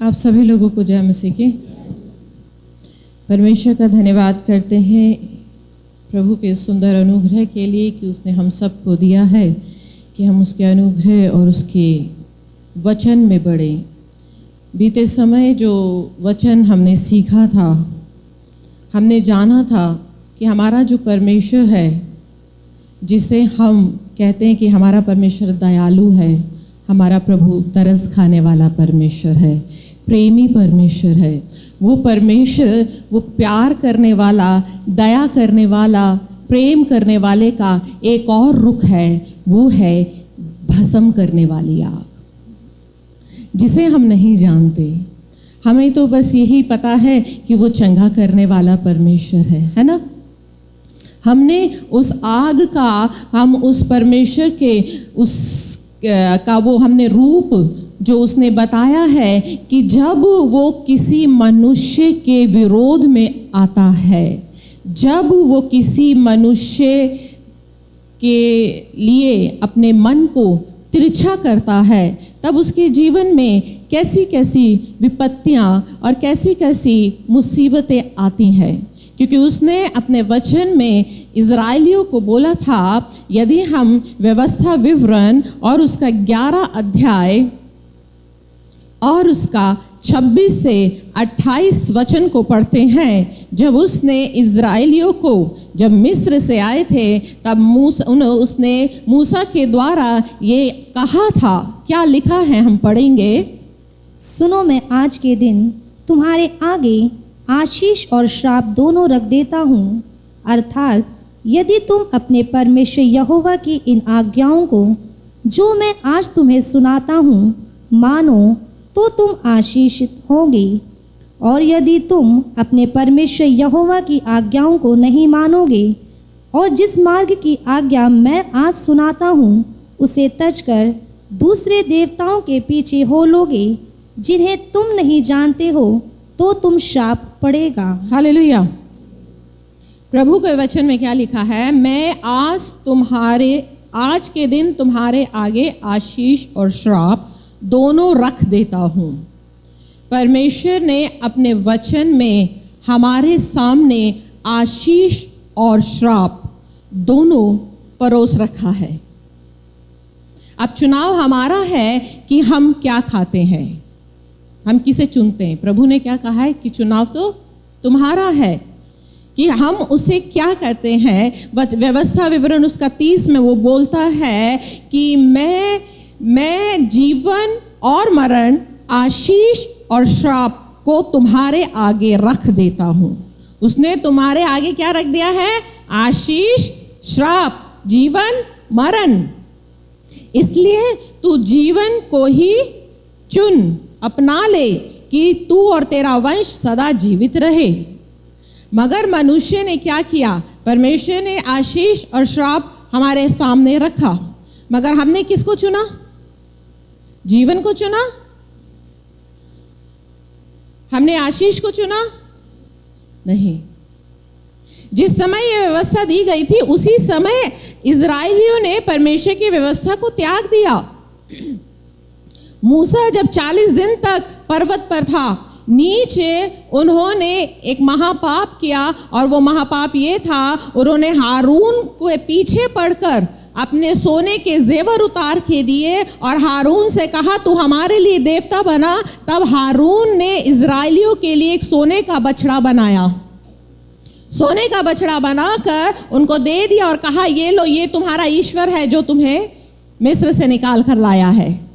आप सभी लोगों को जय मसीह की। परमेश्वर का धन्यवाद करते हैं प्रभु के सुंदर अनुग्रह के लिए कि उसने हम सबको दिया है कि हम उसके अनुग्रह और उसके वचन में बढ़ें। बीते समय जो वचन हमने सीखा था, हमने जाना था कि हमारा जो परमेश्वर है, जिसे हम कहते हैं कि हमारा परमेश्वर दयालु है, हमारा प्रभु तरस खाने वाला परमेश्वर है, प्रेमी परमेश्वर है। वो परमेश्वर, वो प्यार करने वाला, दया करने वाला, प्रेम करने वाले का एक और रुख है, वो है भस्म करने वाली आग, जिसे हम नहीं जानते। हमें तो बस यही पता है कि वो चंगा करने वाला परमेश्वर है ना। हमने उस आग का, हम उस परमेश्वर के उस का वो हमने रूप जो उसने बताया है कि जब वो किसी मनुष्य के विरोध में आता है, जब वो किसी मनुष्य के लिए अपने मन को तिरछा करता है, तब उसके जीवन में कैसी कैसी विपत्तियां और कैसी कैसी मुसीबतें आती हैं। क्योंकि उसने अपने वचन में इज़राइलियों को बोला था, यदि हम व्यवस्था विवरण और उसका 11 अध्याय और उसका 26 से 28 वचन को पढ़ते हैं, जब उसने इज़राइलियों को जब मिस्र से आए थे, तब उसने मूसा के द्वारा ये कहा था। क्या लिखा है, हम पढ़ेंगे। सुनो, मैं आज के दिन तुम्हारे आगे आशीष और श्राप दोनों रख देता हूँ। अर्थात यदि तुम अपने परमेश्वर यहोवा की इन आज्ञाओं को जो मैं आज तुम्हें सुनाता हूँ मानो तो तुम आशीषित होगे, और यदि तुम अपने परमेश्वर यहोवा की आज्ञाओं को नहीं मानोगे और जिस मार्ग की आज्ञा मैं आज सुनाता हूँ उसे तजकर दूसरे देवताओं के पीछे हो लोगे जिन्हें तुम नहीं जानते हो, तो तुम श्राप पड़ेगा। हालेलुया। प्रभु के वचन में क्या लिखा है, मैं आज के दिन तुम्हारे आगे आशीष और श्राप दोनों रख देता हूँ। परमेश्वर ने अपने वचन में हमारे सामने आशीष और श्राप दोनों परोस रखा है। अब चुनाव हमारा है कि हम क्या खाते हैं, हम किसे चुनते हैं। प्रभु ने क्या कहा है कि चुनाव तो तुम्हारा है कि हम उसे क्या कहते हैं। व्यवस्था विवरण उसका 30 में वो बोलता है कि मैं जीवन और मरण, आशीष और श्राप को तुम्हारे आगे रख देता हूँ। उसने तुम्हारे आगे क्या रख दिया है, आशीष, श्राप, जीवन, मरण। इसलिए तू जीवन को ही चुन, अपना ले कि तू और तेरा वंश सदा जीवित रहे। मगर मनुष्य ने क्या किया, परमेश्वर ने आशीष और श्राप हमारे सामने रखा, मगर हमने किसको चुना, जीवन को चुना। हमने आशीष को चुना नहीं। जिस समय यह व्यवस्था दी गई थी उसी समय इज़राइलियों ने परमेश्वर की व्यवस्था को त्याग दिया। मूसा जब 40 दिन तक पर्वत पर था, नीचे उन्होंने एक महापाप किया, और वो महापाप ये था, उन्होंने हारून के पीछे पड़कर अपने सोने के जेवर उतार के दिए और हारून से कहा तू हमारे लिए देवता बना। तब हारून ने इज़राइलियों के लिए एक सोने का बछड़ा बनाया, सोने का बछड़ा बनाकर उनको दे दिया और कहा ये लो, ये तुम्हारा ईश्वर है जो तुम्हें मिस्र से निकाल कर लाया है।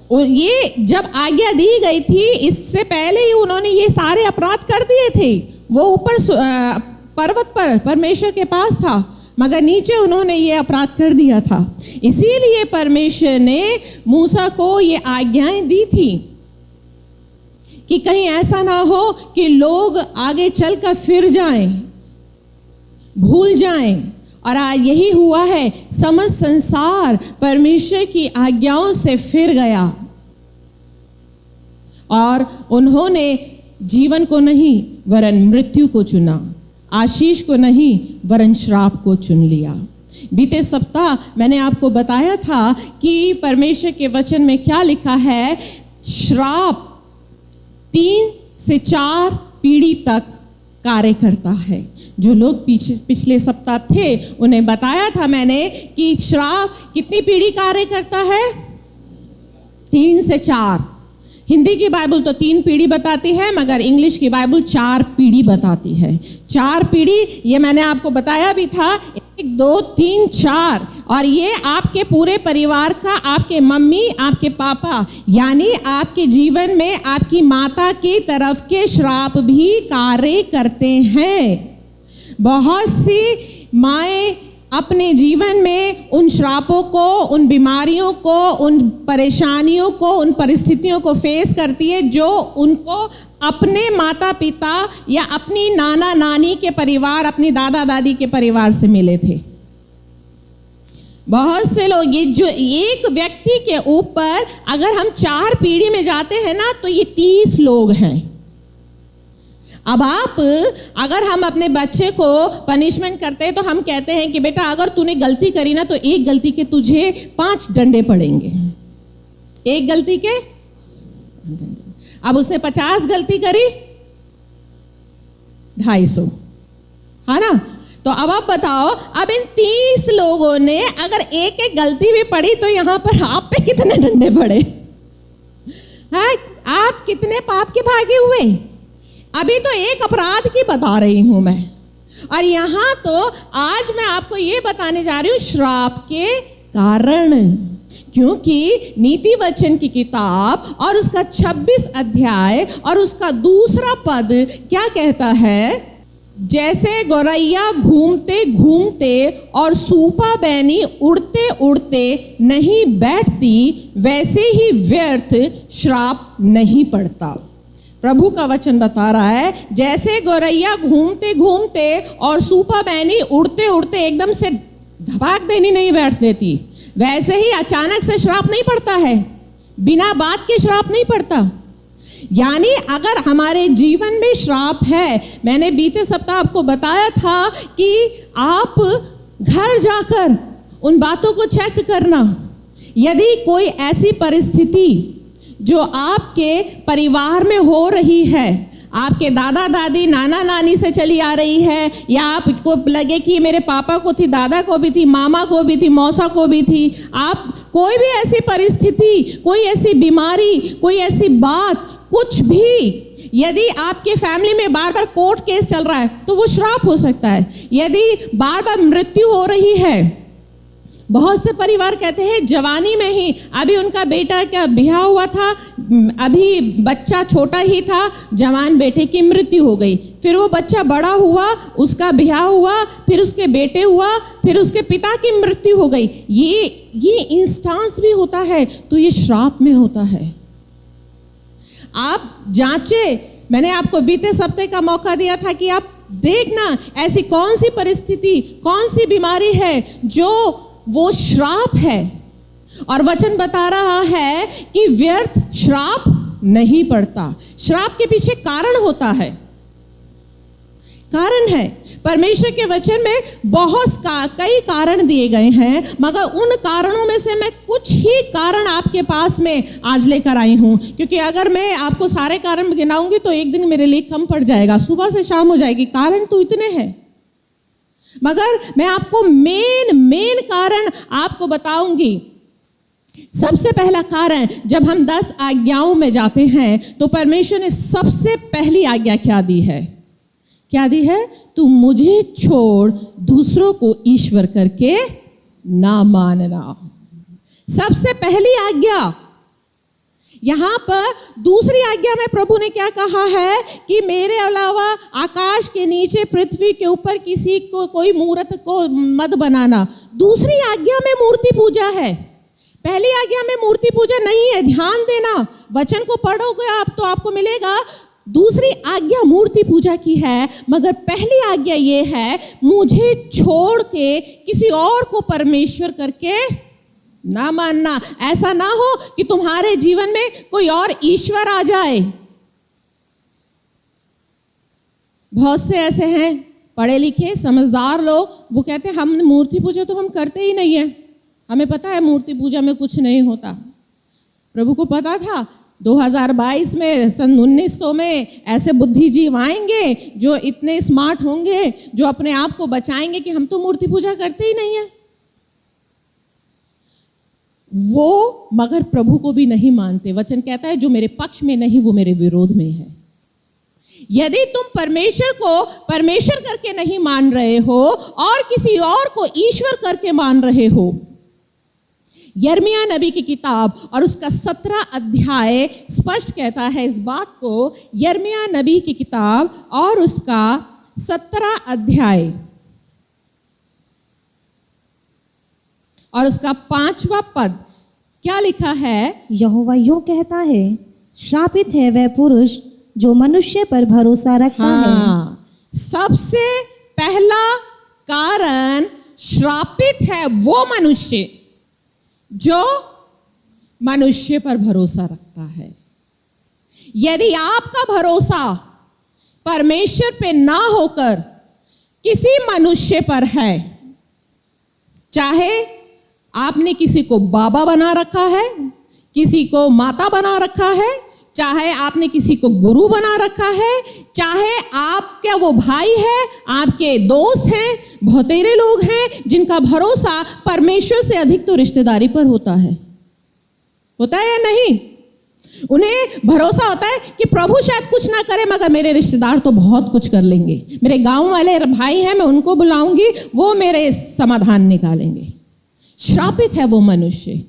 और ये जब आज्ञा दी गई थी, इससे पहले ही उन्होंने ये सारे अपराध कर दिए थे। वो ऊपर पर्वत पर परमेश्वर के पास था, मगर नीचे उन्होंने ये अपराध कर दिया था। इसीलिए परमेश्वर ने मूसा को ये आज्ञाएं दी थी कि कहीं ऐसा ना हो कि लोग आगे चलकर फिर जाएं, भूल जाएं। और आज यही हुआ है, समस्त संसार परमेश्वर की आज्ञाओं से फिर गया और उन्होंने जीवन को नहीं वरन मृत्यु को चुना, आशीष को नहीं वरन श्राप को चुन लिया। बीते सप्ताह मैंने आपको बताया था कि परमेश्वर के वचन में क्या लिखा है, श्राप 3 से 4 पीढ़ी तक कार्य करता है। जो लोग पिछले सप्ताह थे उन्हें बताया था मैंने कि श्राप कितनी पीढ़ी कार्य करता है? 3 से 4। हिंदी की बाइबल तो 3 पीढ़ी बताती है, मगर इंग्लिश की बाइबल 4 पीढ़ी बताती है। 4 पीढ़ी ये मैंने आपको बताया भी था, 1 2 3 4। और ये आपके पूरे परिवार का, आपके मम्मी, आपके पापा, यानी आपके जीवन में आपकी माता की तरफ के श्राप भी कार्य करते हैं। बहुत सी माएँ अपने जीवन में उन श्रापों को, उन बीमारियों को, उन परेशानियों को, उन परिस्थितियों को फेस करती है जो उनको अपने माता पिता या अपनी नाना नानी के परिवार, अपनी दादा दादी के परिवार से मिले थे। बहुत से लोग, ये जो एक व्यक्ति के ऊपर अगर हम 4 पीढ़ी में जाते हैं ना, तो ये 30 लोग हैं। अब अगर हम अपने बच्चे को पनिशमेंट करते हैं तो हम कहते हैं कि बेटा अगर तूने गलती करी ना तो एक गलती के तुझे 5 डंडे पड़ेंगे। एक गलती के। अब उसने 50 गलती करी, 250, है ना? तो अब आप बताओ, अब इन 30 लोगों ने अगर एक एक गलती भी पड़ी तो यहां पर आप पे कितने डंडे पड़े? हाँ, आप कितने पाप के भागी हुए? अभी तो एक अपराध की बता रही हूं मैं, और यहां तो आज मैं आपको ये बताने जा रही हूं श्राप के कारण। क्योंकि नीति वचन की किताब और उसका 26 अध्याय और उसका 2 पद क्या कहता है? जैसे गौरैया घूमते घूमते और सूपा बैनी उड़ते उड़ते नहीं बैठती, वैसे ही व्यर्थ श्राप नहीं पड़ता। प्रभु का वचन बता रहा है, जैसे गौरैया घूमते घूमते और सूपा बैनी उड़ते उड़ते एकदम से धपाक देनी नहीं बैठ देती, वैसे ही अचानक से श्राप नहीं पड़ता है, बिना बात के श्राप नहीं पड़ता। यानी अगर हमारे जीवन में श्राप है, मैंने बीते सप्ताह आपको बताया था कि आप घर जाकर उन बातों को चेक करना। यदि कोई ऐसी परिस्थिति जो आपके परिवार में हो रही है, आपके दादा दादी नाना नानी से चली आ रही है, या आपको लगे कि मेरे पापा को थी, दादा को भी थी, मामा को भी थी, मौसा को भी थी, आप कोई भी ऐसी परिस्थिति, कोई ऐसी बीमारी, कोई ऐसी बात, कुछ भी, यदि आपके फैमिली में बार बार कोर्ट केस चल रहा है तो वो श्राप हो सकता है। यदि बार बार मृत्यु हो रही है, बहुत से परिवार कहते हैं जवानी में ही, अभी उनका बेटा क्या ब्याह हुआ था, अभी बच्चा छोटा ही था, जवान बेटे की मृत्यु हो गई, फिर वो बच्चा बड़ा हुआ, उसका ब्याह हुआ, फिर उसके बेटे हुआ, फिर उसके पिता की मृत्यु हो गई। ये इंस्टांस भी होता है, तो ये श्राप में होता है। आप जांचे, मैंने आपको बीते सप्ताह का मौका दिया था कि आप देखना ऐसी कौन सी परिस्थिति, कौन सी बीमारी है जो वो श्राप है। और वचन बता रहा है कि व्यर्थ श्राप नहीं पड़ता। श्राप के पीछे कारण होता है, कारण है। परमेश्वर के वचन में कई कारण दिए गए हैं, मगर उन कारणों में से मैं कुछ ही कारण आपके पास में आज लेकर आई हूं, क्योंकि अगर मैं आपको सारे कारण गिनाऊंगी तो एक दिन मेरे लिए कम पड़ जाएगा, सुबह से शाम हो जाएगी। कारण तो इतने हैं, मगर मैं आपको मेन कारण आपको बताऊंगी। सबसे पहला कारण, जब हम 10 आज्ञाओं में जाते हैं तो परमेश्वर ने सबसे पहली आज्ञा क्या दी है? क्या दी है? तू मुझे छोड़ दूसरों को ईश्वर करके ना मानना। सबसे पहली आज्ञा। यहां पर दूसरी आज्ञा में प्रभु ने क्या कहा है कि मेरे अलावा आकाश के नीचे, पृथ्वी के ऊपर किसी को, कोई मूर्त को मत बनाना। दूसरी आज्ञा में मूर्ति पूजा है, पहली आज्ञा में मूर्ति पूजा नहीं है। ध्यान देना, वचन को पढ़ोगे आप तो आपको मिलेगा। दूसरी आज्ञा मूर्ति पूजा की है, मगर पहली आज्ञा ये है, मुझे छोड़ के किसी और को परमेश्वर करके ना मानना। ऐसा ना हो कि तुम्हारे जीवन में कोई और ईश्वर आ जाए। बहुत से ऐसे हैं पढ़े लिखे समझदार लोग, वो कहते हैं हम मूर्ति पूजा तो हम करते ही नहीं है, हमें पता है मूर्ति पूजा में कुछ नहीं होता। प्रभु को पता था 2022 में, सन 1900 में ऐसे बुद्धिजीव आएंगे जो इतने स्मार्ट होंगे, जो अपने आप को बचाएंगे कि हम तो मूर्ति पूजा करते ही नहीं है। वो मगर प्रभु को भी नहीं मानते। वचन कहता है जो मेरे पक्ष में नहीं वो मेरे विरोध में है। यदि तुम परमेश्वर को परमेश्वर करके नहीं मान रहे हो और किसी और को ईश्वर करके मान रहे हो, यिर्मयाह नबी की किताब और उसका 17 अध्याय स्पष्ट कहता है इस बात को। यिर्मयाह नबी की किताब और उसका 17 अध्याय और उसका 5वां पद क्या लिखा है? यहोवा यूं कहता है, श्रापित है वह पुरुष जो मनुष्य पर भरोसा रखता है। सबसे पहला कारण, श्रापित है वो मनुष्य जो मनुष्य पर भरोसा रखता है। यदि आपका भरोसा परमेश्वर पे ना होकर किसी मनुष्य पर है, चाहे आपने किसी को बाबा बना रखा है, किसी को माता बना रखा है, चाहे आपने किसी को गुरु बना रखा है, चाहे आपका वो भाई है, आपके दोस्त हैं, बहुतेरे लोग हैं जिनका भरोसा परमेश्वर से अधिक तो रिश्तेदारी पर होता है या नहीं? उन्हें भरोसा होता है कि प्रभु शायद कुछ ना करे मगर मेरे रिश्तेदार तो बहुत कुछ कर लेंगे, मेरे गांव वाले भाई हैं, मैं उनको बुलाऊंगी, वो मेरे समाधान निकालेंगे। श्रापित है वो मनुष्य।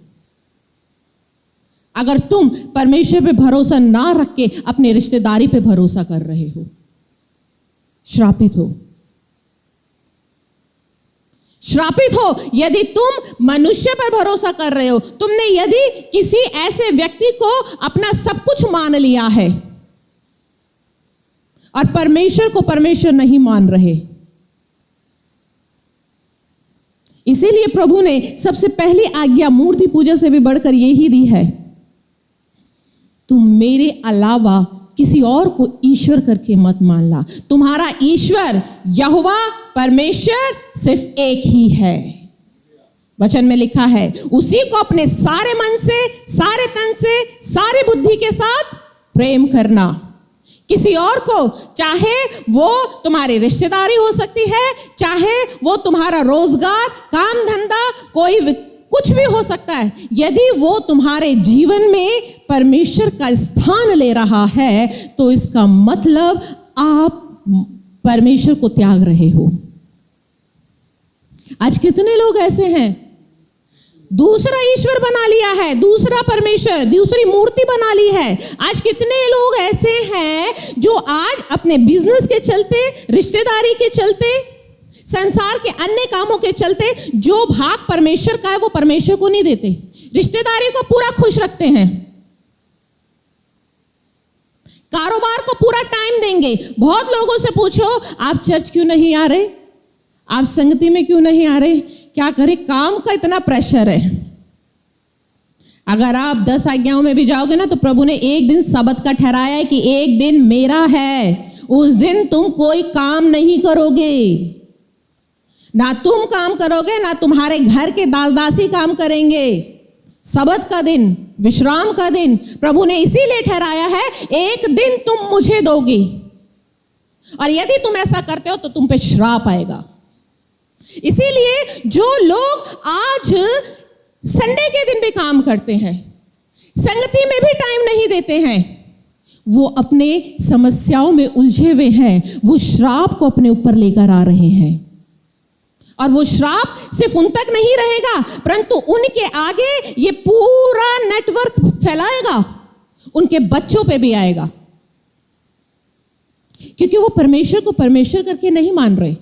अगर तुम परमेश्वर पे भरोसा ना रख के अपने रिश्तेदारी पे भरोसा कर रहे हो, श्रापित हो। श्रापित हो यदि तुम मनुष्य पर भरोसा कर रहे हो। तुमने यदि किसी ऐसे व्यक्ति को अपना सब कुछ मान लिया है और परमेश्वर को परमेश्वर नहीं मान रहे। इसीलिए प्रभु ने सबसे पहली आज्ञा मूर्ति पूजा से भी बढ़कर यही दी है, तुम मेरे अलावा किसी और को ईश्वर करके मत मान ला। तुम्हारा ईश्वर यहोवा परमेश्वर सिर्फ एक ही है। वचन में लिखा है, उसी को अपने सारे मन से, सारे तन से, सारी बुद्धि के साथ प्रेम करना। किसी और को, चाहे वो तुम्हारी रिश्तेदारी हो सकती है, चाहे वो तुम्हारा रोजगार, काम धंधा, कोई कुछ भी हो सकता है, यदि वो तुम्हारे जीवन में परमेश्वर का स्थान ले रहा है तो इसका मतलब आप परमेश्वर को त्याग रहे हो। आज कितने लोग ऐसे हैं, दूसरा ईश्वर बना लिया है, दूसरा परमेश्वर, दूसरी मूर्ति बना ली है। आज कितने लोग ऐसे हैं जो आज अपने बिजनेस के चलते, रिश्तेदारी के चलते, संसार के अन्य कामों के चलते जो भाग परमेश्वर का है वो परमेश्वर को नहीं देते, रिश्तेदारी को पूरा खुश रखते हैं, कारोबार को पूरा टाइम देंगे। बहुत लोगों से पूछो, आप चर्च क्यों नहीं आ रहे, आप संगति में क्यों नहीं आ रहे? क्या करें, काम का इतना प्रेशर है। अगर आप 10 आज्ञाओं में भी जाओगे ना तो प्रभु ने एक दिन सबत का ठहराया है कि एक दिन मेरा है, उस दिन तुम कोई काम नहीं करोगे, ना तुम काम करोगे ना तुम्हारे घर के दास दासी काम करेंगे। सबत का दिन, विश्राम का दिन प्रभु ने इसीलिए ठहराया है, एक दिन तुम मुझे दोगे और यदि तुम ऐसा करते हो तो तुम पे श्राप आएगा। इसीलिए जो लोग आज संडे के दिन भी काम करते हैं, संगति में भी टाइम नहीं देते हैं, वो अपने समस्याओं में उलझे हुए हैं, वो श्राप को अपने ऊपर लेकर आ रहे हैं। और वो श्राप सिर्फ उन तक नहीं रहेगा परंतु उनके आगे ये पूरा नेटवर्क फैलाएगा, उनके बच्चों पे भी आएगा, क्योंकि वो परमेश्वर को परमेश्वर करके नहीं मान रहे।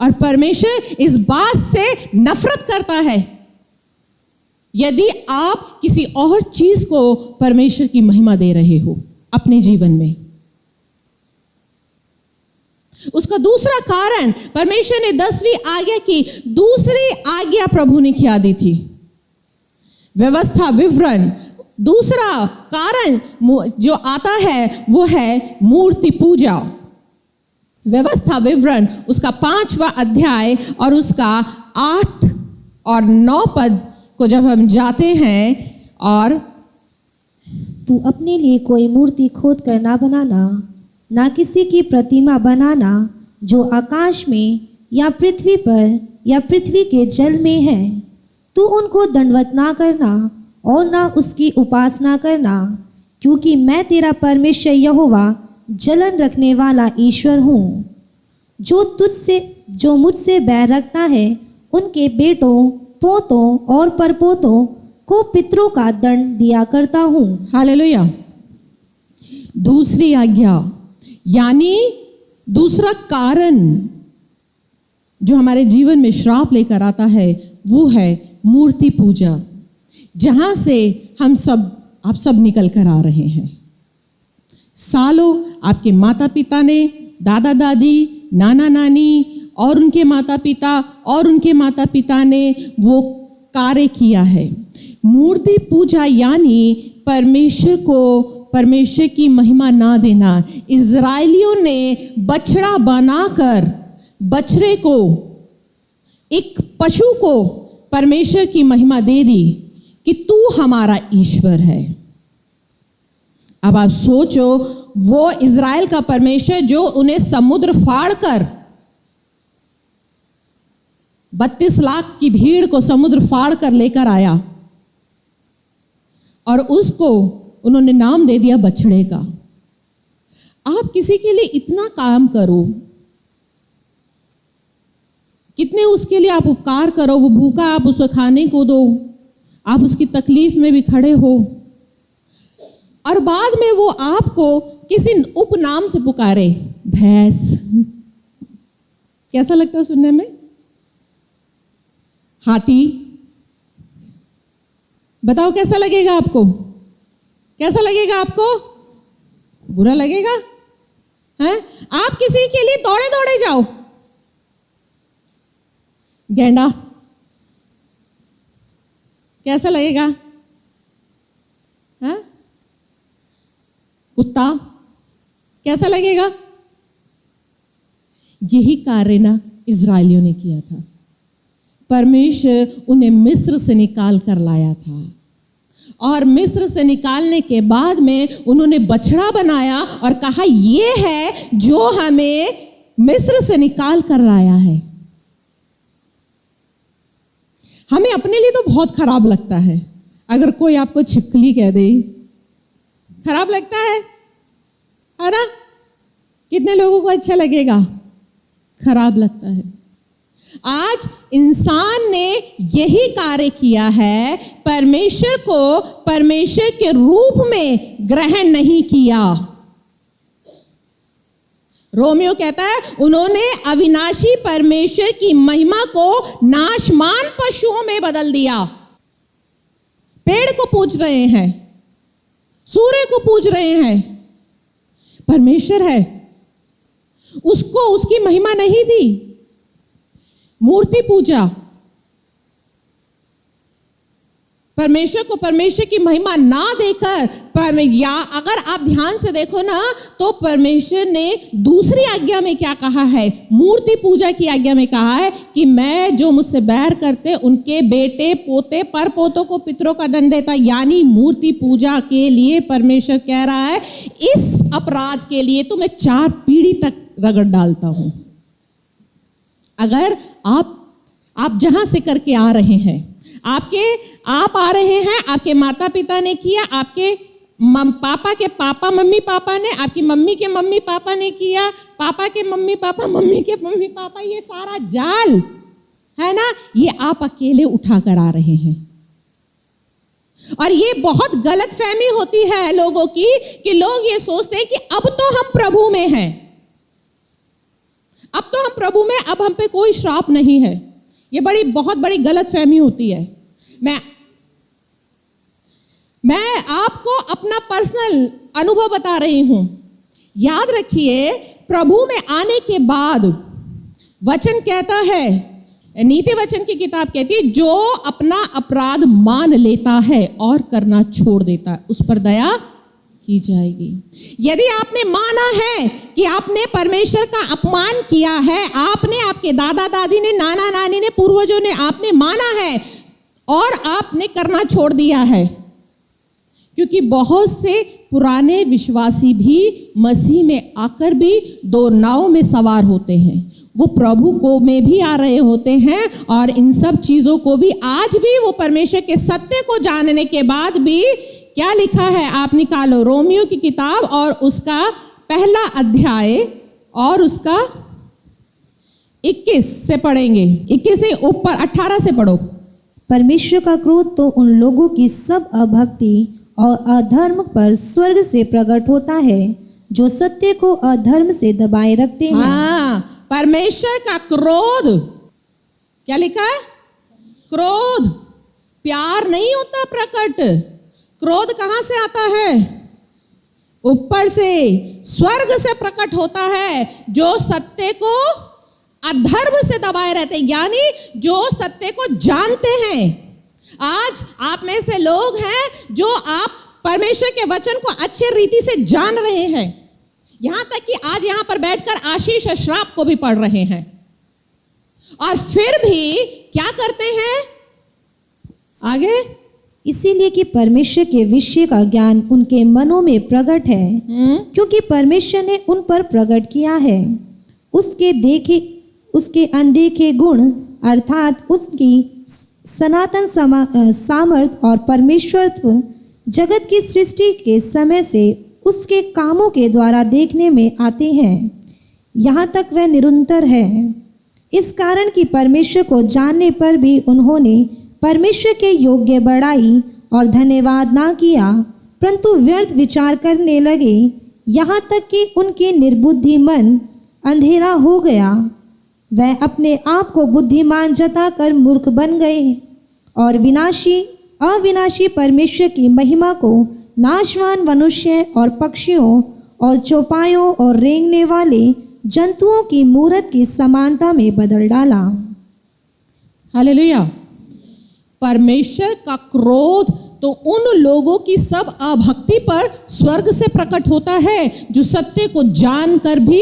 और परमेश्वर इस बात से नफरत करता है यदि आप किसी और चीज को परमेश्वर की महिमा दे रहे हो अपने जीवन में। उसका दूसरा कारण, परमेश्वर ने 10वीं आज्ञा की दूसरी आज्ञा प्रभु ने क्या दी थी? व्यवस्था विवरण। दूसरा कारण जो आता है वो है मूर्ति पूजा। व्यवस्था विवरण उसका 5वां अध्याय और उसका 8 और 9 पद को जब हम जाते हैं और तू अपने लिए कोई मूर्ति खोद कर ना बनाना, ना किसी की प्रतिमा बनाना जो आकाश में या पृथ्वी पर या पृथ्वी के जल में है। तू उनको दंडवत ना करना और ना उसकी उपासना करना, क्योंकि मैं तेरा परमेश्वर यहोवा जलन रखने वाला ईश्वर हूँ, जो मुझसे बैर रखता है उनके बेटों, पोतों और परपोतों को पितरों का दंड दिया करता हूँ। हालेलुया। दूसरी आज्ञा यानी दूसरा कारण जो हमारे जीवन में श्राप लेकर आता है वो है मूर्ति पूजा, जहां से आप सब निकल कर आ रहे हैं। सालों आपके माता पिता ने, दादा दादी, नाना नानी और उनके माता पिता और उनके माता पिता ने वो कार्य किया है। मूर्ति पूजा यानी परमेश्वर की महिमा ना देना। इज़राइलियों ने बछड़ा बनाकर बछड़े को, एक पशु को परमेश्वर की महिमा दे दी कि तू हमारा ईश्वर है। अब आप सोचो, वो इज़राइल का परमेश्वर जो उन्हें समुद्र फाड़ कर 32 लाख की भीड़ को समुद्र फाड़ कर लेकर आया और उसको उन्होंने नाम दे दिया बछड़े का। आप किसी के लिए इतना काम करो, कितने उसके लिए आप उपकार करो, वो भूखा आप उसको खाने को दो, आप उसकी तकलीफ में भी खड़े हो, और बाद में वो आपको किसी उपनाम से पुकारे, भैंस। कैसा लगता है सुनने में? हाथी। बताओ कैसा लगेगा आपको? कैसा लगेगा आपको? बुरा लगेगा? हैं? आप किसी के लिए दौड़े दौड़े जाओ, गैंडा, कैसा लगेगा? हाँ? कुत्ता कैसा लगेगा? यही कार्य ना इज़राइलियों ने किया था। परमेश्वर उन्हें मिस्र से निकाल कर लाया था और मिस्र से निकालने के बाद में उन्होंने बछड़ा बनाया और कहा ये है जो हमें मिस्र से निकाल कर लाया है। हमें अपने लिए तो बहुत खराब लगता है अगर कोई आपको छिपकली कह दे, खराब लगता है ना? कितने लोगों को अच्छा लगेगा? खराब लगता है। आज इंसान ने यही कार्य किया है, परमेश्वर को परमेश्वर के रूप में ग्रहण नहीं किया। रोमियो कहता है उन्होंने अविनाशी परमेश्वर की महिमा को नाशमान पशुओं में बदल दिया। पेड़ को पूज रहे हैं, सूर्य को पूज रहे हैं, परमेश्वर है उसको उसकी महिमा नहीं दी। मूर्ति पूजा, परमेश्वर को परमेश्वर की महिमा ना देकर, या अगर आप ध्यान से देखो ना तो परमेश्वर ने दूसरी आज्ञा में क्या कहा है? मूर्ति पूजा की आज्ञा में कहा है कि मैं जो मुझसे बैर करते उनके बेटे, पोते, पर पोतों को पितरों का दंड देता। यानी मूर्ति पूजा के लिए परमेश्वर कह रहा है इस अपराध के लिए तो मैं 4 पीढ़ी तक रगड़ डालता हूं। अगर आप जहां से करके आ रहे हैं, आप आ रहे हैं, आपके माता पिता ने किया, आपके पापा के पापा मम्मी पापा ने, आपकी मम्मी के मम्मी पापा ने किया, पापा के मम्मी पापा, मम्मी के मम्मी पापा, ये सारा जाल है ना, ये आप अकेले उठा कर आ रहे हैं। और ये बहुत गलत फहमी होती है लोगों की कि लोग ये सोचते हैं कि अब तो हम प्रभु में हैं, अब तो हम प्रभु में, अब हम पे कोई श्राप नहीं है। ये बहुत बड़ी गलत फहमी होती है। मैं आपको अपना पर्सनल अनुभव बता रही हूं। याद रखिए, प्रभु में आने के बाद वचन कहता है, नीति वचन की किताब कहती है, जो अपना अपराध मान लेता है और करना छोड़ देता है उस पर दया की जाएगी। यदि आपने माना है कि आपने परमेश्वर का अपमान किया है, आपने, आपके दादा दादी ने, नाना नानी ने, पूर्वजों ने, आपने माना है और आपने करना छोड़ दिया है, क्योंकि बहुत से पुराने विश्वासी भी मसीह में आकर भी दो नाव में सवार होते हैं। वो प्रभु को में भी आ रहे होते हैं और इन सब चीज़ों को भी आज भी वो परमेश्वर के सत्य को जानने के बाद भी क्या लिखा है, आप निकालो रोमियो की किताब और उसका पहला अध्याय और उसका 21 से पढ़ेंगे। 21 नहीं, ऊपर 18 से पढ़ो। परमेश्वर का क्रोध तो उन लोगों की सब अभक्ति और अधर्म पर स्वर्ग से प्रकट होता है जो सत्य को अधर्म से दबाए रखते हैं। हाँ, परमेश्वर का क्रोध, क्या लिखा है? क्रोध, प्यार नहीं होता प्रकट। क्रोध कहां से आता है? ऊपर से, स्वर्ग से प्रकट होता है जो सत्य को अधर्म से दबाए रहते हैं, यानी जो सत्य को जानते हैं। आज आप में से लोग हैं जो आप परमेश्वर के वचन को अच्छे रीति से जान रहे हैं, यहां तक कि आज यहां पर बैठकर आशीष और श्राप को भी पढ़ रहे हैं, और फिर भी क्या करते हैं आगे? इसीलिए कि परमेश्वर के विषय का ज्ञान उनके मनों में प्रकट है, क्योंकि परमेश्वर ने उन पर प्रकट किया है उसके अनदेखे गुण, अर्थात उसकी सनातन सामर्थ और परमेश्वरत्व जगत की सृष्टि के समय से उसके कामों के द्वारा देखने में आते हैं। यहाँ तक वह निरंतर है। इस कारण कि परमेश्वर को जानने पर भी उन्होंने परमेश्वर के योग्य बड़ाई और धन्यवाद ना किया, परंतु व्यर्थ विचार करने लगे, यहाँ तक कि उनके निर्बुद्धि मन अंधेरा हो गया। वह अपने आप को बुद्धिमान जताकर मूर्ख बन गए और अविनाशी परमेश्वर की महिमा को नाशवान मनुष्य और पक्षियों और चौपायों और रेंगने वाले जंतुओं की मूरत की समानता में बदल डाला। हालेलुया। परमेश्वर का क्रोध तो उन लोगों की सब अभक्ति पर स्वर्ग से प्रकट होता है जो सत्य को जानकर भी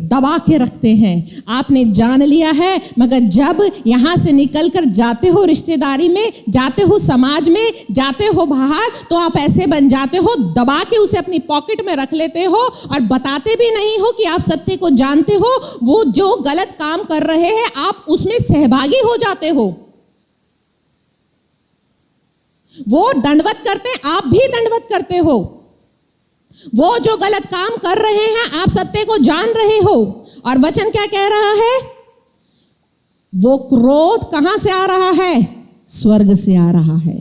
दबा के रखते हैं। आपने जान लिया है, मगर जब यहाँ से निकलकर जाते हो रिश्तेदारी में, जाते हो समाज में, जाते हो बाहर, तो आप ऐसे बन जाते हो, दबा के उसे अपनी पॉकेट में रख लेते हो और बताते भी नहीं हो कि आप सत्य को जानते हो। वो जो गलत काम कर रहे हैं आप उसमें सहभागी हो जाते हो। वो दंडवत करते हैं, आप भी दंडवत करते हो। वो जो गलत काम कर रहे हैं आप सत्य को जान रहे हो, और वचन क्या कह रहा है? वो क्रोध कहां से आ रहा है? स्वर्ग से आ रहा है।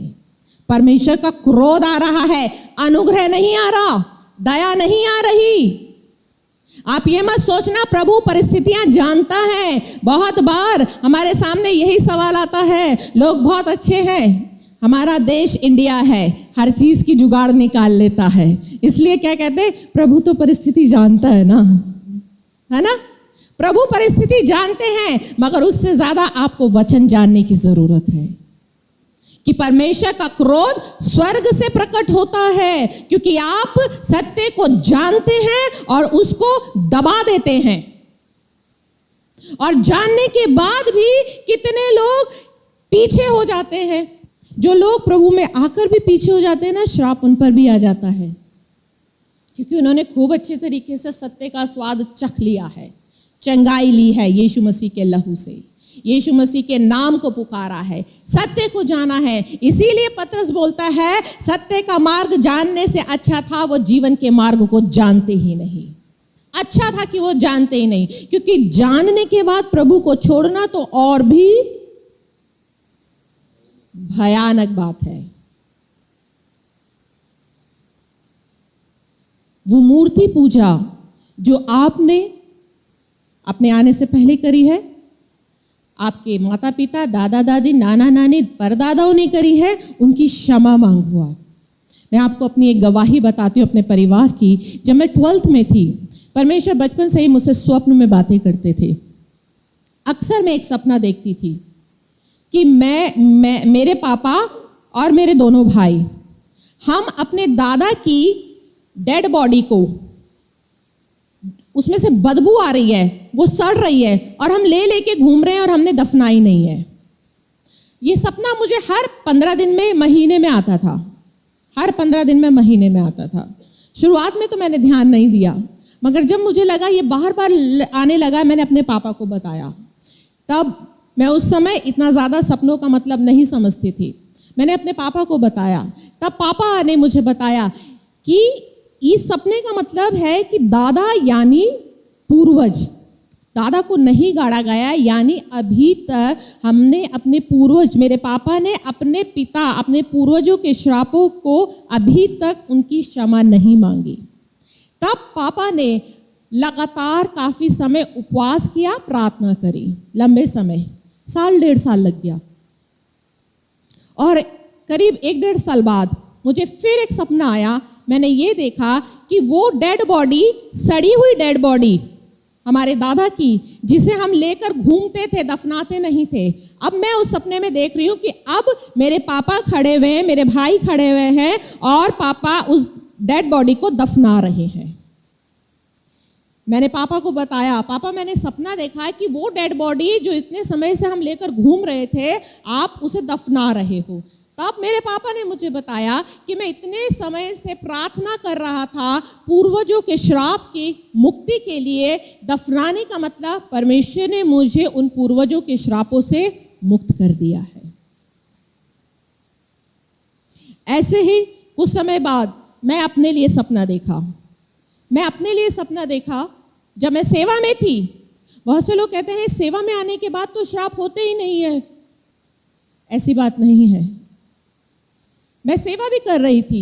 परमेश्वर का क्रोध आ रहा है, अनुग्रह नहीं आ रहा, दया नहीं आ रही। आप ये मत सोचना प्रभु परिस्थितियां जानता है। बहुत बार हमारे सामने यही सवाल आता है, लोग बहुत अच्छे हैं, हमारा देश इंडिया है, हर चीज की जुगाड़ निकाल लेता है, इसलिए क्या कहते हैं, प्रभु तो परिस्थिति जानता है ना, है ना? प्रभु परिस्थिति जानते हैं, मगर उससे ज्यादा आपको वचन जानने की जरूरत है कि परमेश्वर का क्रोध स्वर्ग से प्रकट होता है, क्योंकि आप सत्य को जानते हैं और उसको दबा देते हैं। और जानने के बाद भी कितने लोग पीछे हो जाते हैं। जो लोग प्रभु में आकर भी पीछे हो जाते हैं ना, श्राप उन पर भी आ जाता है, क्योंकि उन्होंने खूब अच्छे तरीके से सत्य का स्वाद चख लिया है, चंगाई ली है यीशु मसीह के लहू से, यीशु मसीह के नाम को पुकारा है, सत्य को जाना है। इसीलिए पतरस बोलता है, सत्य का मार्ग जानने से अच्छा था वो जीवन के मार्ग को जानते ही नहीं। अच्छा था कि वो जानते ही नहीं, क्योंकि जानने के बाद प्रभु को छोड़ना तो और भी भयानक बात है। वो मूर्ति पूजा जो आपने अपने आने से पहले करी है, आपके माता पिता, दादा दादी, नाना नानी, परदादाओं ने करी है, उनकी क्षमा मांगो। मैं आपको अपनी एक गवाही बताती हूँ अपने परिवार की। जब मैं 12th में थी, परमेश्वर बचपन से ही मुझसे स्वप्न में बातें करते थे। अक्सर मैं एक सपना देखती थी कि मैं मेरे पापा और मेरे दोनों भाई, हम अपने दादा की डेड बॉडी को, उसमें से बदबू आ रही है, वो सड़ रही है, और हम ले लेके घूम रहे हैं और हमने दफनाई नहीं है। ये सपना मुझे हर 15 दिन में, महीने में आता था, हर 15 दिन में, महीने में आता था। शुरुआत में तो मैंने ध्यान नहीं दिया, मगर जब मुझे लगा ये बार बार आने लगा, मैंने अपने पापा को बताया। तब मैं उस समय इतना ज़्यादा सपनों का मतलब नहीं समझती थी। मैंने अपने पापा को बताया, तब पापा ने मुझे बताया कि इस सपने का मतलब है कि दादा यानी पूर्वज, दादा को नहीं गाड़ा गया, यानी अभी तक हमने अपने पूर्वज, मेरे पापा ने अपने पिता, अपने पूर्वजों के श्रापों को अभी तक उनकी क्षमा नहीं मांगी। तब पापा ने लगातार काफ़ी समय उपवास किया, प्रार्थना करी, लंबे समय, 1.5 साल लग गया। और करीब 1.5 साल बाद मुझे फिर एक सपना आया। मैंने ये देखा कि वो डेड बॉडी, सड़ी हुई डेड बॉडी हमारे दादा की, जिसे हम लेकर घूमते थे, दफनाते नहीं थे, अब मैं उस सपने में देख रही हूँ कि अब मेरे पापा खड़े हुए हैं, मेरे भाई खड़े हुए हैं और पापा उस डेड बॉडी को दफना रहे हैं। मैंने पापा को बताया, पापा मैंने सपना देखा है कि वो डेड बॉडी जो इतने समय से हम लेकर घूम रहे थे, आप उसे दफना रहे हो। तब मेरे पापा ने मुझे बताया कि मैं इतने समय से प्रार्थना कर रहा था पूर्वजों के श्राप की मुक्ति के लिए। दफनाने का मतलब परमेश्वर ने मुझे उन पूर्वजों के श्रापों से मुक्त कर दिया है। ऐसे ही कुछ समय बाद मैं अपने लिए सपना देखा। मैं अपने लिए सपना देखा जब मैं सेवा में थी। बहुत से लोग कहते हैं सेवा में आने के बाद तो श्राप होते ही नहीं है। ऐसी बात नहीं है। मैं सेवा भी कर रही थी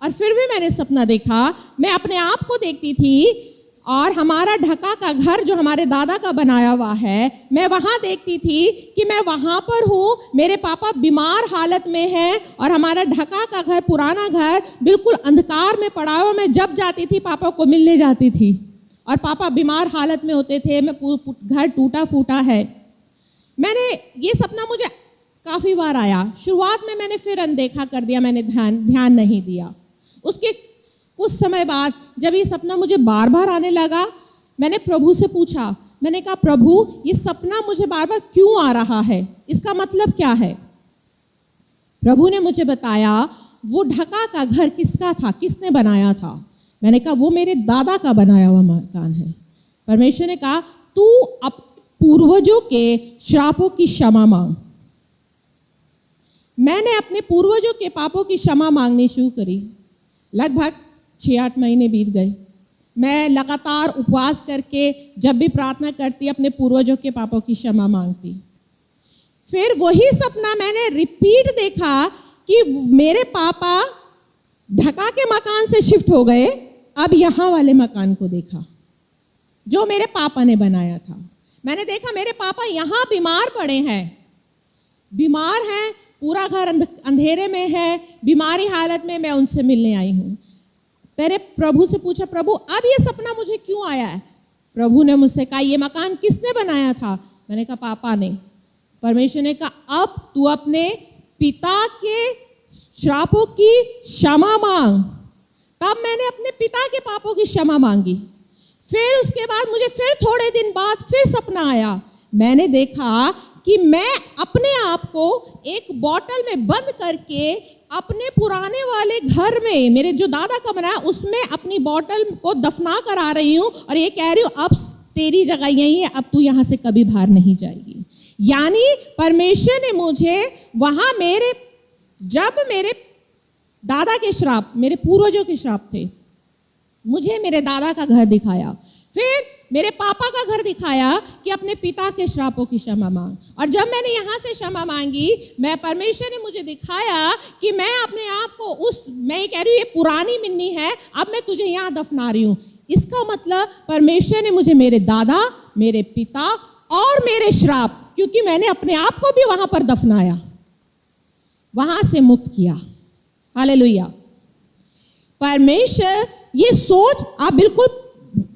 और फिर भी मैंने सपना देखा। मैं अपने आप को देखती थी और हमारा ढका का घर जो हमारे दादा का बनाया हुआ है, मैं वहाँ देखती थी कि मैं वहाँ पर हूँ, मेरे पापा बीमार हालत में हैं और हमारा ढका का घर, पुराना घर बिल्कुल अंधकार में पड़ा हुआ। मैं जब जाती थी पापा को मिलने जाती थी और पापा बीमार हालत में होते थे। मैं घर टूटा फूटा है। मैंने ये सपना मुझे काफ़ी बार आया। शुरुआत में मैंने फिर अनदेखा कर दिया, मैंने ध्यान नहीं दिया। उसके कुछ समय बाद जब ये सपना मुझे बार बार आने लगा, मैंने प्रभु से पूछा। मैंने कहा, प्रभु ये सपना मुझे बार बार क्यों आ रहा है, इसका मतलब क्या है? प्रभु ने मुझे बताया वो ढका का घर किसका था, किसने बनाया था। मैंने कहा वो मेरे दादा का बनाया हुआ मकान है। परमेश्वर ने कहा तू अब पूर्वजों के श्रापों की क्षमा मांग। मैंने अपने पूर्वजों के पापों की क्षमा मांगनी शुरू करी। लगभग 6-8 महीने बीत गए। मैं लगातार उपवास करके जब भी प्रार्थना करती अपने पूर्वजों के पापों की क्षमा मांगती। फिर वही सपना मैंने रिपीट देखा कि मेरे पापा ढका के मकान से शिफ्ट हो गए। अब यहाँ वाले मकान को देखा जो मेरे पापा ने बनाया था। मैंने देखा मेरे पापा यहाँ बीमार पड़े हैं, बीमार हैं, पूरा घर अंधेरे में है, बीमारी हालत में। मैं उनसे मिलने आई हूँ। तेरे प्रभु से पूछा, प्रभु अब ये सपना मुझे क्यों आया है? प्रभु ने मुझसे कहा ये मकान किसने बनाया था? मैंने कहा पापा ने। परमेश्वर ने कहा अब तू अपने पिता के श्रापों की क्षमा मांग। तब मैंने अपने पिता के पापों की क्षमा मांगी। फिर उसके बाद मुझे फिर थोड़े दिन बाद फिर सपना आया। मैंने देखा कि मैं अपने आप को एक बोतल में बंद करके अपने पुराने वाले घर में, मेरे जो दादा का बनाया, उसमें अपनी बोतल को दफना कर आ रही हूँ और ये कह रही हूँ अब तेरी जगह यही है, अब तू यहाँ से कभी बाहर नहीं जाएगी। यानी परमेश्वर ने मुझे वहाँ जब मेरे दादा के श्राप, मेरे पूर्वजों के श्राप थे, मुझे मेरे दादा का घर दिखाया। फिर मेरे पापा का घर दिखाया कि अपने पिता के श्रापों की क्षमा मांग। और जब मैंने यहाँ से क्षमा मांगी, मैं परमेश्वर ने मुझे दिखाया कि मैं अपने आप को मैं ये कह रही हूँ ये पुरानी मिन्नी है, अब मैं तुझे यहाँ दफना रही हूँ। इसका मतलब परमेश्वर ने मुझे मेरे दादा, मेरे पिता और मेरे श्राप, क्योंकि मैंने अपने आप को भी वहाँ पर दफनाया, वहाँ से मुक्त किया। हालेलुया। परमेश्वर, ये सोच आप बिल्कुल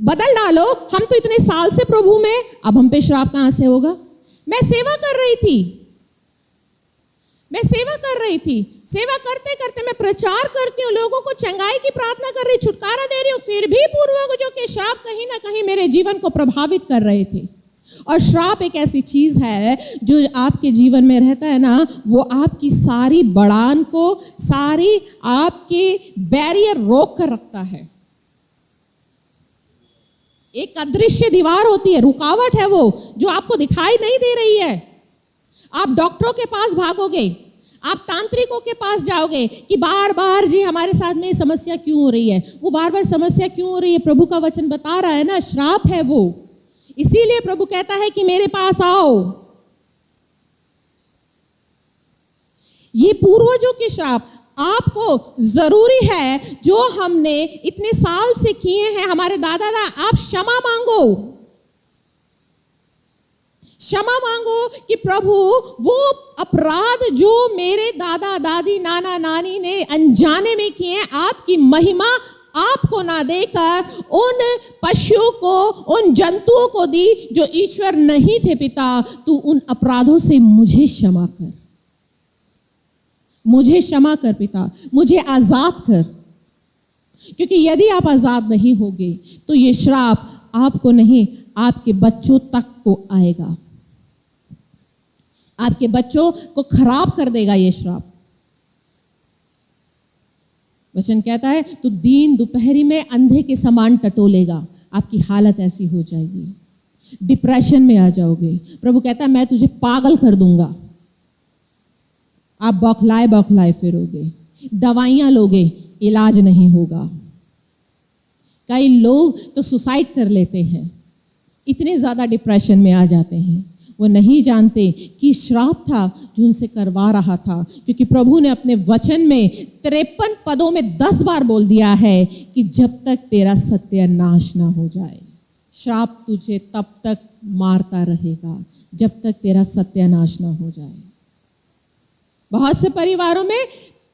बदल डालो। हम तो इतने साल से प्रभु में, अब हम पे श्राप कहां से होगा? मैं सेवा कर रही थी। सेवा करते करते मैं प्रचार करती हूँ, लोगों को चंगाई की प्रार्थना कर रही, छुटकारा दे रही हूँ, फिर भी पूर्वजों के श्राप कहीं ना कहीं मेरे जीवन को प्रभावित कर रहे थे। और श्राप एक ऐसी चीज है जो आपके जीवन में रहता है ना, वो आपकी सारी बढ़ान को, सारी आपके बैरियर रोक कर रखता है। एक अदृश्य दीवार होती है, रुकावट है वो, जो आपको दिखाई नहीं दे रही है। आप डॉक्टरों के पास भागोगे, आप तांत्रिकों के पास जाओगे कि बार बार जी हमारे साथ में समस्या क्यों हो रही है, वो बार बार समस्या क्यों हो रही है। प्रभु का वचन बता रहा है ना, श्राप है वो। इसीलिए प्रभु कहता है कि मेरे पास आओ। ये पूर्वजों के श्राप आपको जरूरी है, जो हमने इतने साल से किए हैं, हमारे दादा आप क्षमा मांगो, क्षमा मांगो कि प्रभु वो अपराध जो मेरे दादा दादी नाना नानी ने अनजाने में किए, आपकी महिमा आपको ना देकर उन पशुओं को, उन जंतुओं को दी जो ईश्वर नहीं थे। पिता, तू उन अपराधों से मुझे क्षमा कर, मुझे क्षमा कर पिता, मुझे आजाद कर। क्योंकि यदि आप आजाद नहीं होगे तो ये श्राप आपको नहीं, आपके बच्चों तक को आएगा, आपके बच्चों को खराब कर देगा ये श्राप। वचन कहता है तू दिन दोपहरी में अंधे के समान टटोलेगा। आपकी हालत ऐसी हो जाएगी, डिप्रेशन में आ जाओगे। प्रभु कहता है मैं तुझे पागल कर दूंगा। आप बौखलाए बौखलाए फिरोगे, दवाइयां लोगे, इलाज नहीं होगा। कई लोग तो सुसाइड कर लेते हैं, इतने ज्यादा डिप्रेशन में आ जाते हैं। वो नहीं जानते कि श्राप था जो उनसे करवा रहा था। क्योंकि प्रभु ने अपने वचन में 53 पदों में 10 बार बोल दिया है कि जब तक तेरा सत्यानाश ना हो जाए, श्राप तुझे तब तक मारता रहेगा जब तक तेरा सत्यानाश ना हो जाए। बहुत से परिवारों में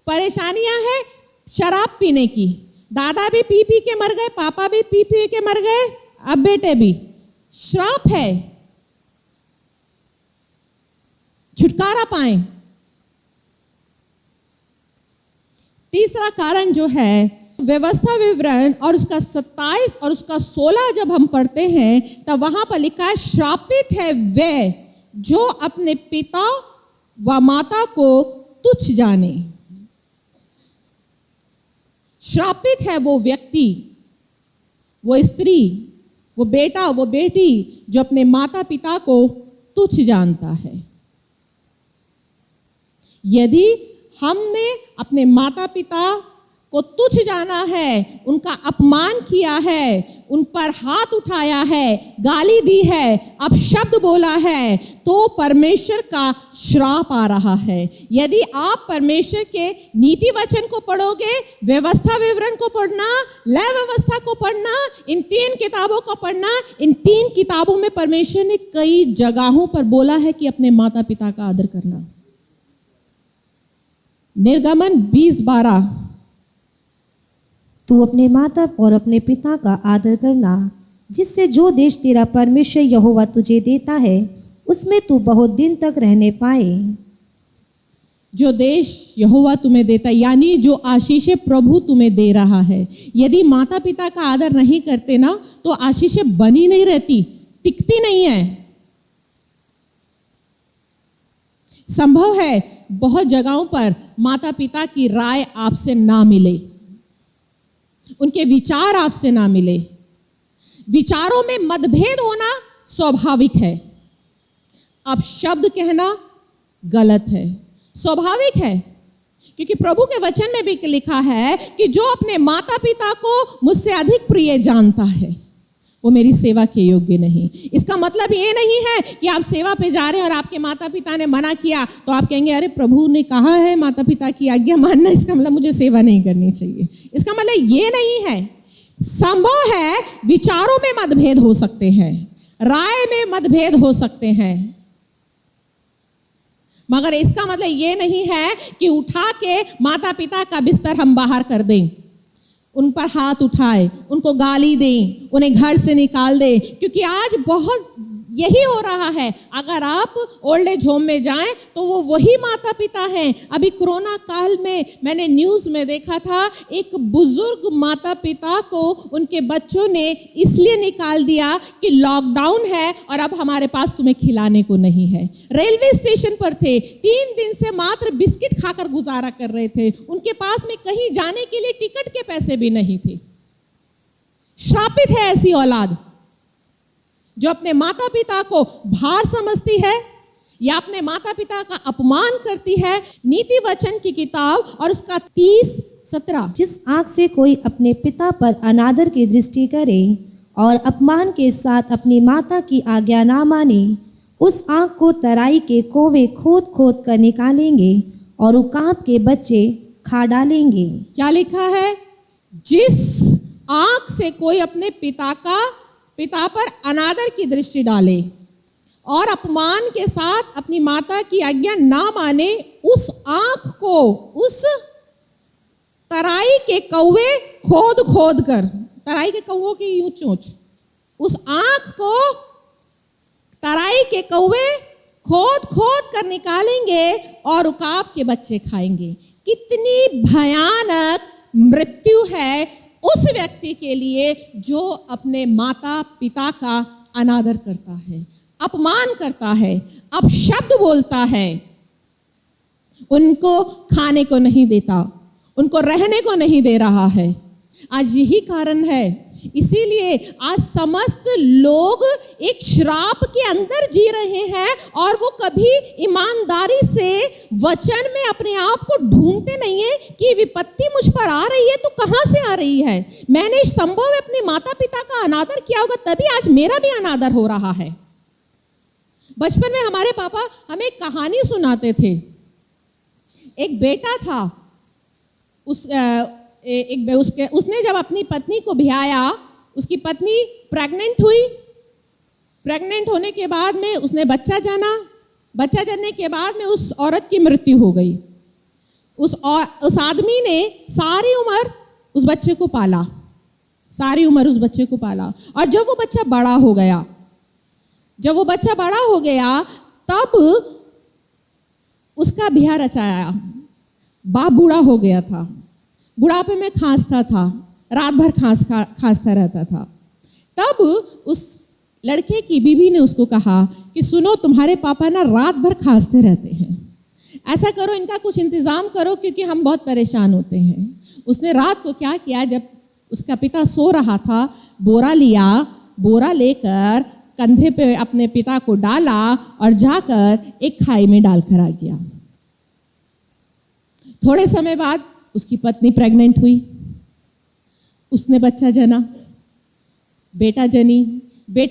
परेशानियां हैं शराब पीने की। दादा भी पी पी के मर गए, पापा भी पी पी के मर गए, अब बेटे भी। श्राप है, छुटकारा पाएं। तीसरा कारण जो है, व्यवस्था विवरण और उसका 27 और उसका 16 जब हम पढ़ते हैं तब वहां पर लिखा है श्रापित है वह जो अपने पिता व माता को तुच्छ जाने। श्रापित है वो व्यक्ति, वो स्त्री, वो बेटा, वो बेटी जो अपने माता पिता को तुच्छ जानता है। यदि हमने अपने माता पिता को तुच्छ जाना है, उनका अपमान किया है, उन पर हाथ उठाया है, गाली दी है, अपशब्द बोला है, तो परमेश्वर का श्राप आ रहा है। यदि आप परमेश्वर के नीति वचन को पढ़ोगे, व्यवस्था विवरण को पढ़ना, लय व्यवस्था को पढ़ना, इन 3 किताबों को पढ़ना, इन 3 किताबों में परमेश्वर ने कई जगहों पर बोला है कि अपने माता पिता का आदर करना। निर्गमन 20:12, तू अपने माता और अपने पिता का आदर करना, जिससे जो देश तेरा परमेश्वर यहोवा तुझे देता है उसमें तू बहुत दिन तक रहने पाए। जो देश यहोवा तुम्हें देता है, यानी जो आशीषें प्रभु तुम्हें दे रहा है, यदि माता पिता का आदर नहीं करते ना तो आशीषें बनी नहीं रहती, टिकती नहीं है। संभव है बहुत जगहों पर माता पिता की राय आपसे ना मिले, उनके विचार आपसे ना मिले। विचारों में मतभेद होना स्वाभाविक है। अब शब्द कहना गलत है, स्वाभाविक है। क्योंकि प्रभु के वचन में भी लिखा है कि जो अपने माता पिता को मुझसे अधिक प्रिय जानता है वो मेरी सेवा के योग्य नहीं। इसका मतलब ये नहीं है कि आप सेवा पे जा रहे हैं और आपके माता पिता ने मना किया तो आप कहेंगे अरे प्रभु ने कहा है माता पिता की आज्ञा मानना, इसका मतलब मुझे सेवा नहीं करनी चाहिए। इसका मतलब ये नहीं है। संभव है विचारों में मतभेद हो सकते हैं, राय में मतभेद हो सकते हैं, मगर इसका मतलब ये नहीं है कि उठा के माता पिता का बिस्तर हम बाहर कर दें, उन पर हाथ उठाए, उनको गाली दें, उन्हें घर से निकाल दें। क्योंकि आज बहुत यही हो रहा है। अगर आप ओल्ड एज होम में जाएं तो वो वही माता पिता हैं। अभी कोरोना काल में मैंने न्यूज़ में देखा था, एक बुजुर्ग माता पिता को उनके बच्चों ने इसलिए निकाल दिया कि लॉकडाउन है और अब हमारे पास तुम्हें खिलाने को नहीं है। रेलवे स्टेशन पर थे, 3 दिन से मात्र बिस्किट खाकर गुजारा कर रहे थे। उनके पास में कहीं जाने के लिए टिकट के पैसे भी नहीं थे। श्रापित है ऐसी औलाद जो अपने माता पिता को भार समझती है या अपने माता पिता का अपमान करती है। नीति वचन की किताब और उसका 30:17, जिस आंख से कोई अपने पिता पर अनादर की दृष्टि करे और अपमान के साथ अपनी माता की आज्ञा ना माने, उस आंख को तराई के कोवे खोद खोद कर निकालेंगे और उकाब के बच्चे खा डालेंगे। क्या लिखा है? जिस आंख से कोई अपने पिता पर अनादर की दृष्टि डाले और अपमान के साथ अपनी माता की आज्ञा ना माने, उस आंख को उस तराई के कौवे खोद खोद कर, तराई के कौवों की यूं चोंच, उस आंख को तराई के कौवे खोद खोद कर निकालेंगे और उकाब के बच्चे खाएंगे। कितनी भयानक मृत्यु है उस व्यक्ति के लिए जो अपने माता पिता का अनादर करता है, अपमान करता है, अपशब्द बोलता है, उनको खाने को नहीं देता, उनको रहने को नहीं दे रहा है। आज यही कारण है, इसीलिए आज समस्त लोग एक श्राप के अंदर जी रहे हैं और वो कभी ईमानदारी से वचन में अपने आप को ढूंढते नहीं है कि विपत्ति मुझ पर आ रही है तो कहां से आ रही है। मैंने संभव है अपने माता पिता का अनादर किया होगा, तभी आज मेरा भी अनादर हो रहा है। बचपन में हमारे पापा हमें एक कहानी सुनाते थे। एक बेटा था, उसने जब अपनी पत्नी को ब्याया, उसकी पत्नी प्रेग्नेंट हुई। प्रेग्नेंट होने के बाद में उसने बच्चा जाना। बच्चा जनने के बाद में उस औरत की मृत्यु हो गई। उस आदमी ने सारी उम्र उस बच्चे को पाला, सारी उम्र उस बच्चे को पाला। और जब वो बच्चा बड़ा हो गया, तब उसका ब्याह रचाया। बाप बूढ़ा हो गया था, बुढ़ापे में खांसता था, रात भर खांसता रहता था। तब उस लड़के की बीवी ने उसको कहा कि सुनो, तुम्हारे पापा ना रात भर खांसते रहते हैं, ऐसा करो इनका कुछ इंतजाम करो क्योंकि हम बहुत परेशान होते हैं। उसने रात को क्या किया, जब उसका पिता सो रहा था, बोरा लेकर कंधे पे अपने पिता को डाला और जाकर एक खाई में डालकर आ गया। थोड़े समय बाद उसकी पत्नी प्रेग्नेंट हुई, उसने बच्चा जना, बेटा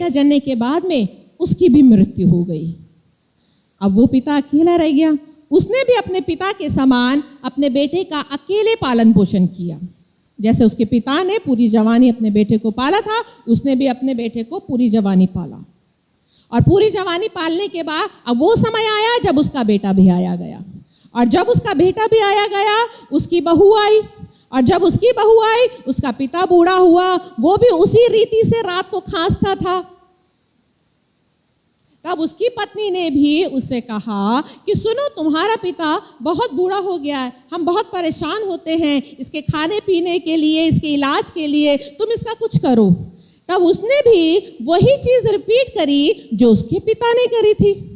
जनने के बाद में उसकी भी मृत्यु हो गई। अब वो पिता अकेला रह गया। उसने भी अपने पिता के समान अपने बेटे का अकेले पालन पोषण किया। जैसे उसके पिता ने पूरी जवानी अपने बेटे को पाला था, उसने भी अपने बेटे को पूरी जवानी पाला। और पूरी जवानी पालने के बाद अब वो समय आया जब उसका बेटा भी आया गया। और जब उसका बेटा भी आया गया, उसकी बहू आई। और जब उसकी बहू आई, उसका पिता बूढ़ा हुआ, वो भी उसी रीति से रात को खांसता था। तब उसकी पत्नी ने भी उससे कहा कि सुनो, तुम्हारा पिता बहुत बूढ़ा हो गया है, हम बहुत परेशान होते हैं इसके खाने पीने के लिए, इसके इलाज के लिए, तुम इसका कुछ करो। तब उसने भी वही चीज रिपीट करी जो उसके पिता ने करी थी।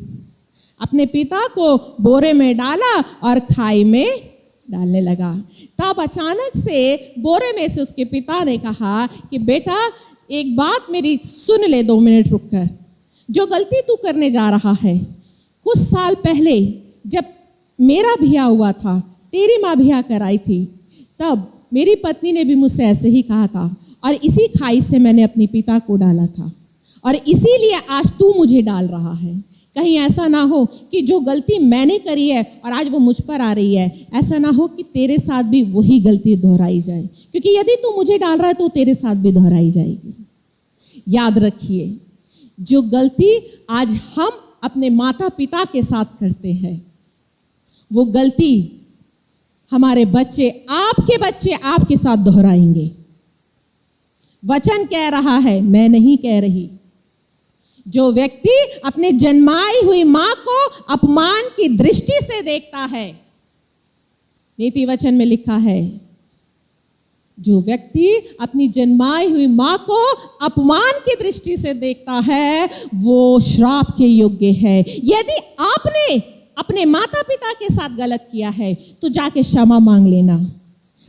अपने पिता को बोरे में डाला और खाई में डालने लगा। तब अचानक से बोरे में से उसके पिता ने कहा कि बेटा, एक बात मेरी सुन ले, 2 मिनट रुक कर। जो गलती तू करने जा रहा है, कुछ साल पहले जब मेरा ब्याह हुआ था, तेरी माँ ब्याह कराई थी, तब मेरी पत्नी ने भी मुझसे ऐसे ही कहा था और इसी खाई से मैंने अपने पिता को डाला था और इसीलिए आज तू मुझे डाल रहा है। कहीं ऐसा ना हो कि जो गलती मैंने करी है और आज वो मुझ पर आ रही है, ऐसा ना हो कि तेरे साथ भी वही गलती दोहराई जाए, क्योंकि यदि तू मुझे डाल रहा है तो तेरे साथ भी दोहराई जाएगी। याद रखिए, जो गलती आज हम अपने माता पिता के साथ करते हैं, वो गलती हमारे बच्चे आपके साथ दोहराएंगे। वचन कह रहा है, मैं नहीं कह रही। जो व्यक्ति अपने जन्माई हुई मां को अपमान की दृष्टि से देखता है, नीति वचन में लिखा है, जो व्यक्ति अपनी जन्माई हुई मां को अपमान की दृष्टि से देखता है वो श्राप के योग्य है। यदि आपने अपने माता पिता के साथ गलत किया है तो जाके क्षमा मांग लेना।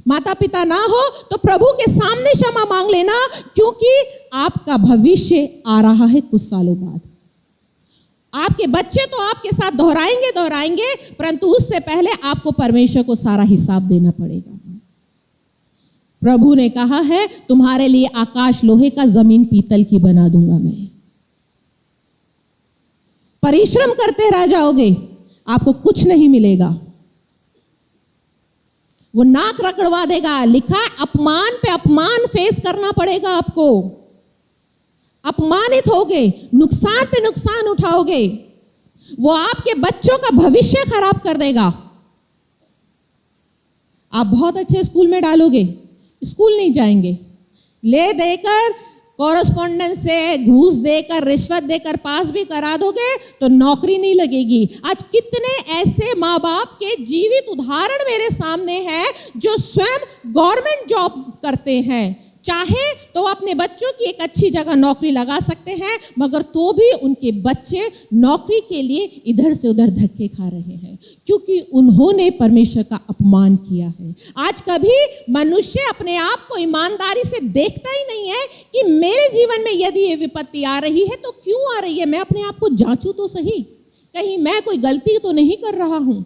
माता पिता ना हो तो प्रभु के सामने क्षमा मांग लेना, क्योंकि आपका भविष्य आ रहा है कुछ सालों बाद। आपके बच्चे तो आपके साथ दोहराएंगे, परंतु उससे पहले आपको परमेश्वर को सारा हिसाब देना पड़ेगा। प्रभु ने कहा है, तुम्हारे लिए आकाश लोहे का, जमीन पीतल की बना दूंगा मैं। परिश्रम करते रह जाओगे, आपको कुछ नहीं मिलेगा। वो नाक रगड़वा देगा। लिखा अपमान पे अपमान फेस करना पड़ेगा आपको। अपमानित होगे, नुकसान पे नुकसान उठाओगे। वो आपके बच्चों का भविष्य खराब कर देगा। आप बहुत अच्छे स्कूल में डालोगे, स्कूल नहीं जाएंगे। ले देकर, कॉरेस्पॉन्डेंस से, घूस देकर, रिश्वत देकर पास भी करा दोगे तो नौकरी नहीं लगेगी। आज कितने ऐसे माँ बाप के जीवित उदाहरण मेरे सामने हैं जो स्वयं गवर्नमेंट जॉब करते हैं। चाहे तो अपने बच्चों की एक अच्छी जगह नौकरी लगा सकते हैं, मगर तो भी उनके बच्चे नौकरी के लिए इधर से उधर धक्के खा रहे हैं, क्योंकि उन्होंने परमेश्वर का अपमान किया है। आज कभी मनुष्य अपने आप को ईमानदारी से देखता ही नहीं है कि मेरे जीवन में यदि ये विपत्ति आ रही है तो क्यों आ रही है। मैं अपने आप को जांचूं तो सही, कहीं मैं कोई गलती तो नहीं कर रहा हूं।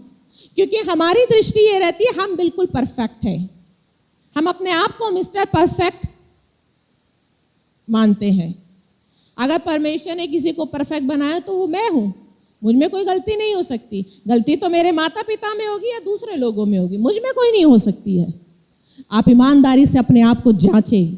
क्योंकि हमारी दृष्टि ये रहती है, हम बिल्कुल परफेक्ट हैं। हम अपने आप को मिस्टर परफेक्ट मानते हैं। अगर परमेश्वर ने किसी को परफेक्ट बनाया तो वो मैं हूं, मुझ में कोई गलती नहीं हो सकती। गलती तो मेरे माता पिता में होगी या दूसरे लोगों में होगी, मुझ में कोई नहीं हो सकती है। आप ईमानदारी से अपने आप को जांचें।